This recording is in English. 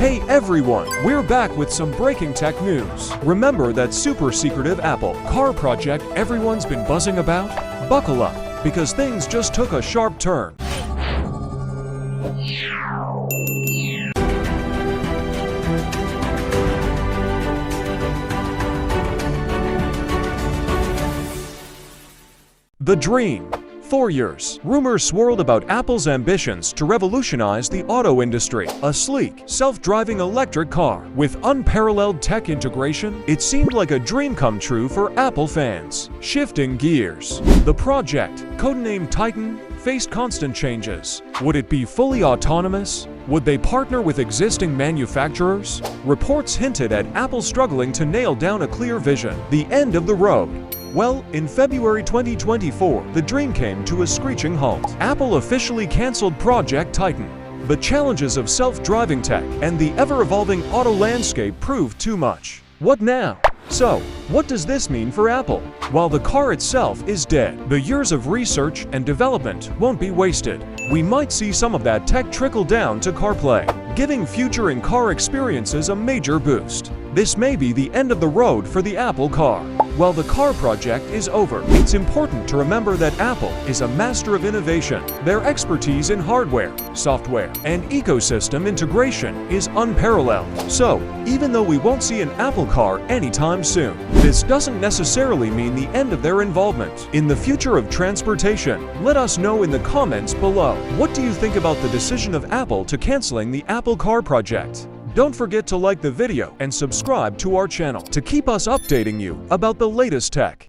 Hey everyone, we're back with some breaking tech news. Remember that super secretive Apple car project everyone's been buzzing about? Buckle up, because things just took a sharp turn. The dream. For years, rumors swirled about Apple's ambitions to revolutionize the auto industry. A sleek, self-driving electric car with unparalleled tech integration, it seemed like a dream come true for Apple fans. Shifting gears, the project, codenamed Titan, faced constant changes. Would it be fully autonomous? Would they partner with existing manufacturers? Reports hinted at Apple struggling to nail down a clear vision. The end of the road. Well, in February 2024, the dream came to a screeching halt. Apple officially canceled Project Titan. The challenges of self-driving tech and the ever-evolving auto landscape proved too much. What now? So, what does this mean for Apple? While the car itself is dead, the years of research and development won't be wasted. We might see some of that tech trickle down to CarPlay, giving future in-car experiences a major boost. This may be the end of the road for the Apple car. While the car project is over, it's important to remember that Apple is a master of innovation. Their expertise in hardware, software, and ecosystem integration is unparalleled. So, even though we won't see an Apple car anytime soon, this doesn't necessarily mean the end of their involvement in the future of transportation. Let us know in the comments below. What do you think about the decision of Apple to canceling the Apple car project? Don't forget to like the video and subscribe to our channel to keep us updating you about the latest tech.